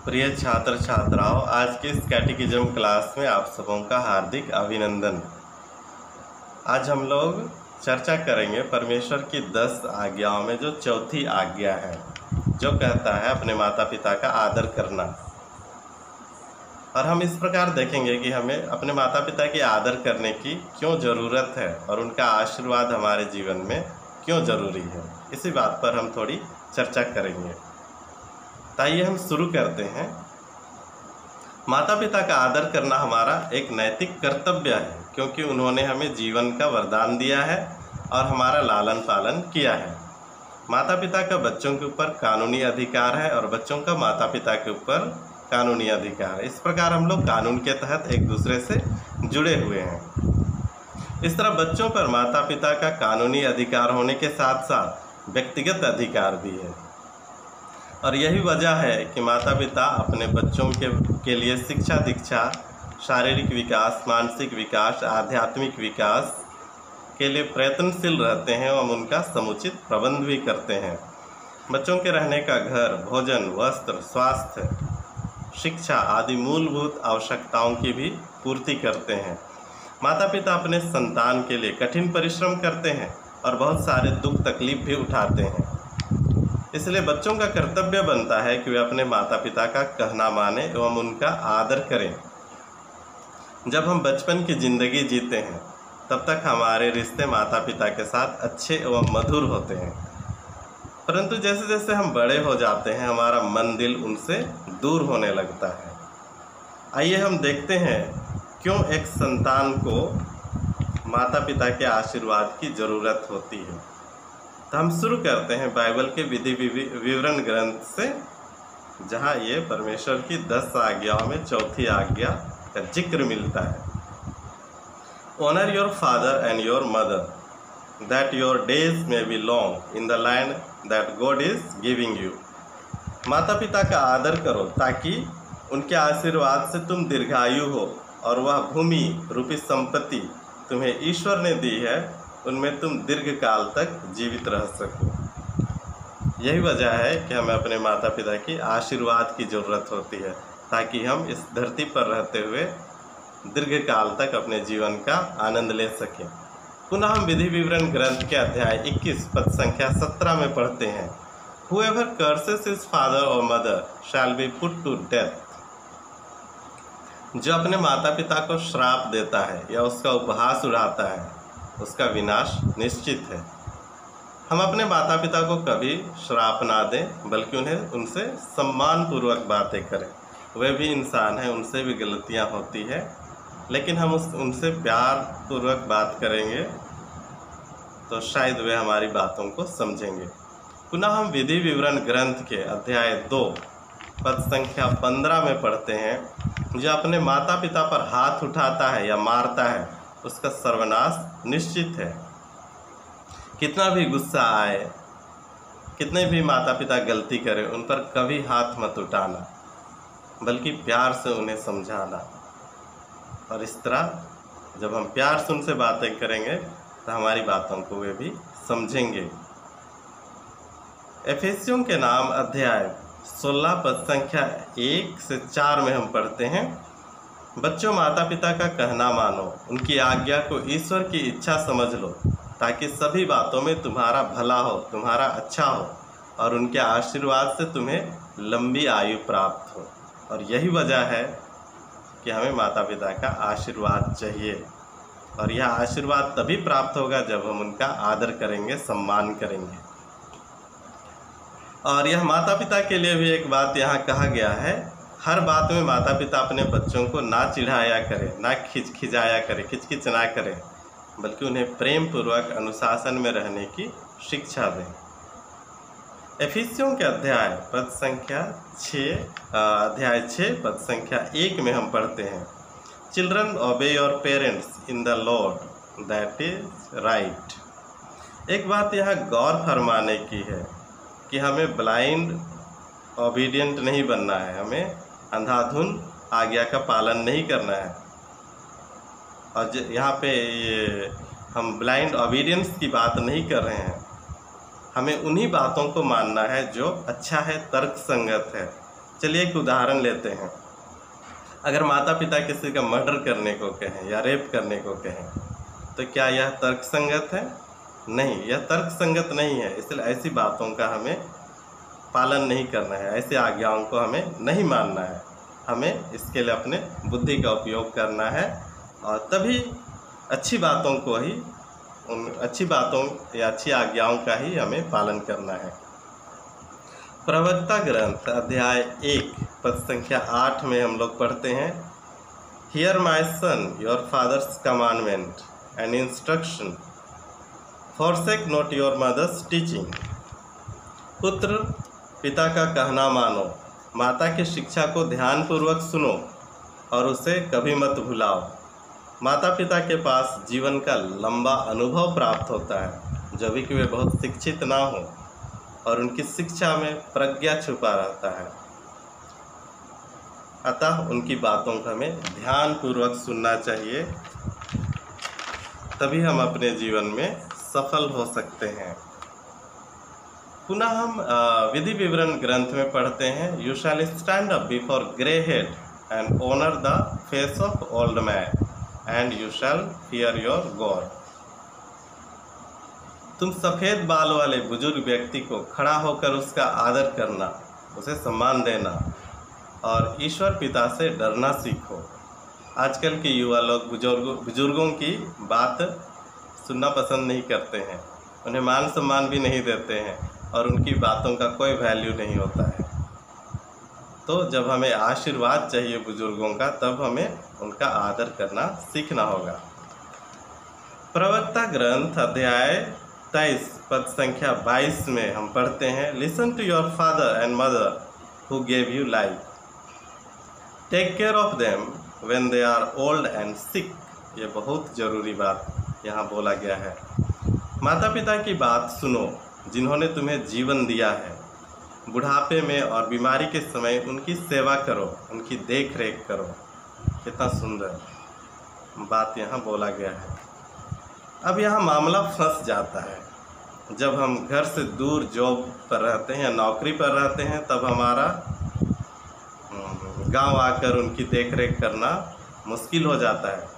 प्रिय छात्र छात्राओं, आज के इस कैटेकिज्म क्लास में आप सबों का हार्दिक अभिनंदन। आज हम लोग चर्चा करेंगे परमेश्वर की 10 आज्ञाओं में जो चौथी आज्ञा है, जो कहता है अपने माता पिता का आदर करना। और हम इस प्रकार देखेंगे कि हमें अपने माता पिता की आदर करने की क्यों ज़रूरत है और उनका आशीर्वाद हमारे जीवन में क्यों ज़रूरी है। इसी बात पर हम थोड़ी चर्चा करेंगे। आइए हम शुरू करते हैं। माता पिता का आदर करना हमारा एक नैतिक कर्तव्य है, क्योंकि उन्होंने हमें जीवन का वरदान दिया है और हमारा लालन पालन किया है। माता पिता का बच्चों के ऊपर कानूनी अधिकार है और बच्चों का माता पिता के ऊपर कानूनी अधिकार है। इस प्रकार हम लोग कानून के तहत एक दूसरे से जुड़े हुए हैं। इस तरह बच्चों पर माता पिता का कानूनी अधिकार होने के साथ साथ व्यक्तिगत अधिकार भी है। और यही वजह है कि माता पिता अपने बच्चों के लिए शिक्षा दीक्षा, शारीरिक विकास, मानसिक विकास, आध्यात्मिक विकास के लिए प्रयत्नशील रहते हैं एवं उनका समुचित प्रबंध भी करते हैं। बच्चों के रहने का घर, भोजन, वस्त्र, स्वास्थ्य, शिक्षा आदि मूलभूत आवश्यकताओं की भी पूर्ति करते हैं। माता पिता अपने संतान के लिए कठिन परिश्रम करते हैं और बहुत सारे दुख तकलीफ भी उठाते हैं। इसलिए बच्चों का कर्तव्य बनता है कि वे अपने माता पिता का कहना माने एवं उनका आदर करें। जब हम बचपन की ज़िंदगी जीते हैं तब तक हमारे रिश्ते माता पिता के साथ अच्छे एवं मधुर होते हैं, परंतु जैसे जैसे हम बड़े हो जाते हैं हमारा मन दिल उनसे दूर होने लगता है। आइए हम देखते हैं क्यों एक संतान को माता पिता के आशीर्वाद की ज़रूरत होती है। तो हम शुरू करते हैं बाइबल के विधि विवरण ग्रंथ से, जहाँ ये परमेश्वर की 10 आज्ञाओं में चौथी आज्ञा का जिक्र मिलता है। Honour your father and your mother that your days may be long in the land that God is giving you. माता पिता का आदर करो ताकि उनके आशीर्वाद से तुम दीर्घायु हो और वह भूमि रूपी संपत्ति तुम्हें ईश्वर ने दी है उनमें तुम दीर्घ काल तक जीवित रह सको। यही वजह है कि हमें अपने माता पिता की आशीर्वाद की ज़रूरत होती है, ताकि हम इस धरती पर रहते हुए दीर्घ काल तक अपने जीवन का आनंद ले सकें। पुनः हम विधि विवरण ग्रंथ के अध्याय 21 पद संख्या 17 में पढ़ते हैं, Whoever curses his father or mother shall be put to death। जो अपने माता पिता को श्राप देता है या उसका उपहास उड़ाता है उसका विनाश निश्चित है। हम अपने माता पिता को कभी श्राप ना दें, बल्कि उन्हें उनसे सम्मानपूर्वक बातें करें। वे भी इंसान हैं, उनसे भी गलतियां होती है, लेकिन हम उनसे प्यार पूर्वक बात करेंगे तो शायद वे हमारी बातों को समझेंगे। पुनः हम विधि विवरण ग्रंथ के अध्याय 2 पद संख्या 15 में पढ़ते हैं, जो अपने माता पिता पर हाथ उठाता है या मारता है उसका सर्वनाश निश्चित है। कितना भी गुस्सा आए, कितने भी माता पिता गलती करें, उन पर कभी हाथ मत उठाना, बल्कि प्यार से उन्हें समझाना। और इस तरह जब हम प्यार से उनसे बातें करेंगे तो हमारी बातों को वे भी समझेंगे। एफेसियों के नाम अध्याय 16 पद संख्या 1 से 4 में हम पढ़ते हैं, बच्चों माता पिता का कहना मानो, उनकी आज्ञा को ईश्वर की इच्छा समझ लो, ताकि सभी बातों में तुम्हारा भला हो, तुम्हारा अच्छा हो और उनके आशीर्वाद से तुम्हें लंबी आयु प्राप्त हो। और यही वजह है कि हमें माता पिता का आशीर्वाद चाहिए, और यह आशीर्वाद तभी प्राप्त होगा जब हम उनका आदर करेंगे, सम्मान करेंगे। और यह माता पिता के लिए भी एक बात यहाँ कहा गया है, हर बात में माता पिता अपने बच्चों को ना चिढ़ाया करें, ना खिजाया करें, खिचखिच ना करें, बल्कि उन्हें प्रेम पूर्वक अनुशासन में रहने की शिक्षा दें। एफिसियों के अध्याय 6 पद संख्या 1 में हम पढ़ते हैं, चिल्ड्रन ओबे your parents in the Lord that is right. एक बात यहाँ गौर फरमाने की है कि हमें ब्लाइंड ओबीडियंट नहीं बनना है, हमें अंधाधुन आज्ञा का पालन नहीं करना है। और यहाँ पे ये हम ब्लाइंड ओबीडियंस की बात नहीं कर रहे हैं, हमें उन्हीं बातों को मानना है जो अच्छा है, तर्क संगत है। चलिए एक उदाहरण लेते हैं। अगर माता पिता किसी का मर्डर करने को कहें या रेप करने को कहें तो क्या यह तर्कसंगत है? नहीं, यह तर्कसंगत नहीं है। इसलिए ऐसी बातों का हमें पालन नहीं करना है, ऐसी आज्ञाओं को हमें नहीं मानना है। हमें इसके लिए अपने बुद्धि का उपयोग करना है और तभी अच्छी बातों को ही, उन अच्छी बातों या अच्छी आज्ञाओं का ही हमें पालन करना है। प्रवक्ता ग्रंथ अध्याय 1 पद संख्या 8 में हम लोग पढ़ते हैं, hear my son your father's commandment and instruction, forsake not your mother's teaching. पुत्र, पिता का कहना मानो, माता की शिक्षा को ध्यानपूर्वक सुनो और उसे कभी मत भुलाओ। माता पिता के पास जीवन का लंबा अनुभव प्राप्त होता है, जब भी कि वे बहुत शिक्षित ना हो और उनकी शिक्षा में प्रज्ञा छुपा रहता है। अतः उनकी बातों को हमें ध्यानपूर्वक सुनना चाहिए, तभी हम अपने जीवन में सफल हो सकते हैं। पुनः हम विधि विवरण ग्रंथ में पढ़ते हैं, you shall stand up before grey head and honour the face of old man and you shall fear your God. तुम सफ़ेद बाल वाले बुजुर्ग व्यक्ति को खड़ा होकर उसका आदर करना, उसे सम्मान देना और ईश्वर पिता से डरना सीखो। आजकल के युवा लोग बुजुर्गों की बात सुनना पसंद नहीं करते हैं, उन्हें मान सम्मान भी नहीं देते हैं और उनकी बातों का कोई वैल्यू नहीं होता है। तो जब हमें आशीर्वाद चाहिए बुजुर्गों का, तब हमें उनका आदर करना सीखना होगा। प्रवक्ता ग्रंथ अध्याय 23 पद संख्या 22 में हम पढ़ते हैं, listen to your father and mother who gave you life, take care of them when they are old and sick. ये बहुत ज़रूरी बात यहाँ बोला गया है। माता पिता की बात सुनो जिन्होंने तुम्हें जीवन दिया है। बुढ़ापे में और बीमारी के समय उनकी सेवा करो, उनकी देख रेख करो। कितना सुंदर बात यहाँ बोला गया है। अब यहाँ मामला फंस जाता है, जब हम घर से दूर जॉब पर रहते हैं या नौकरी पर रहते हैं, तब हमारा गांव आकर उनकी देख रेख करना मुश्किल हो जाता है।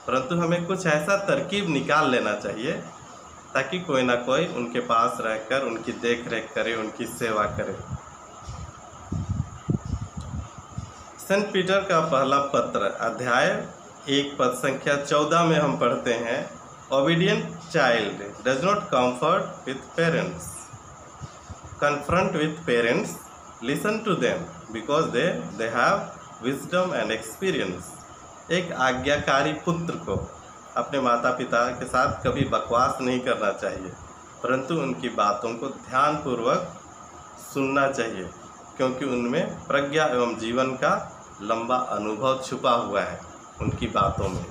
परंतु हमें कुछ ऐसा तरकीब निकाल लेना चाहिए ताकि कोई ना कोई उनके पास रहकर उनकी देख रेख करे, उनकी सेवा करे। सेंट पीटर का पहला पत्र अध्याय 1 पद संख्या 14 में हम पढ़ते हैं, obedient child does not comfort with parents, confront with parents, listen to them because they have wisdom and experience. एक आज्ञाकारी पुत्र को अपने माता पिता के साथ कभी बकवास नहीं करना चाहिए, परंतु उनकी बातों को ध्यानपूर्वक सुनना चाहिए, क्योंकि उनमें प्रज्ञा एवं जीवन का लंबा अनुभव छुपा हुआ है उनकी बातों में।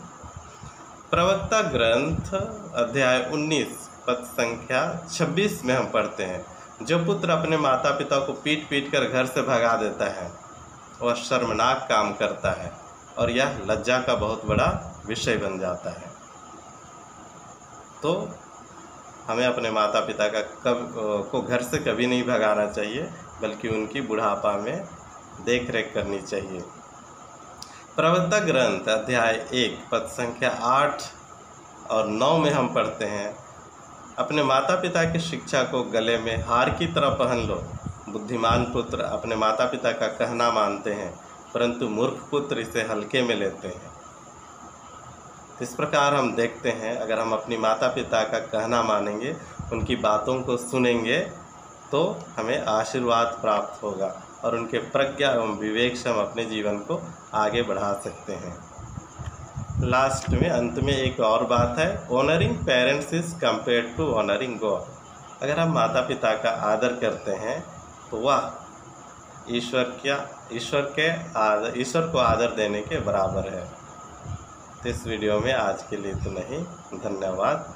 प्रवक्ता ग्रंथ अध्याय 19 पद संख्या 26 में हम पढ़ते हैं, जो पुत्र अपने माता पिता को पीट पीट कर घर से भगा देता है वह शर्मनाक काम करता है और यह लज्जा का बहुत बड़ा विषय बन जाता है। तो हमें अपने माता पिता को घर से कभी नहीं भगाना चाहिए, बल्कि उनकी बुढ़ापा में देख रेख करनी चाहिए। प्रवक्ता ग्रंथ अध्याय 1 पद संख्या 8 और 9 में हम पढ़ते हैं, अपने माता पिता की शिक्षा को गले में हार की तरह पहन लो। बुद्धिमान पुत्र अपने माता पिता का कहना मानते हैं, परंतु मूर्ख पुत्र इसे हल्के में लेते हैं। इस प्रकार हम देखते हैं, अगर हम अपनी माता पिता का कहना मानेंगे, उनकी बातों को सुनेंगे, तो हमें आशीर्वाद प्राप्त होगा और उनके प्रज्ञा एवं विवेक से हम अपने जीवन को आगे बढ़ा सकते हैं। लास्ट में अंत में एक और बात है, honouring parents is compared to honouring God. अगर हम माता पिता का आदर करते हैं तो वह ईश्वर को आदर देने के बराबर है। तो इस वीडियो में आज के लिए इतना ही। धन्यवाद।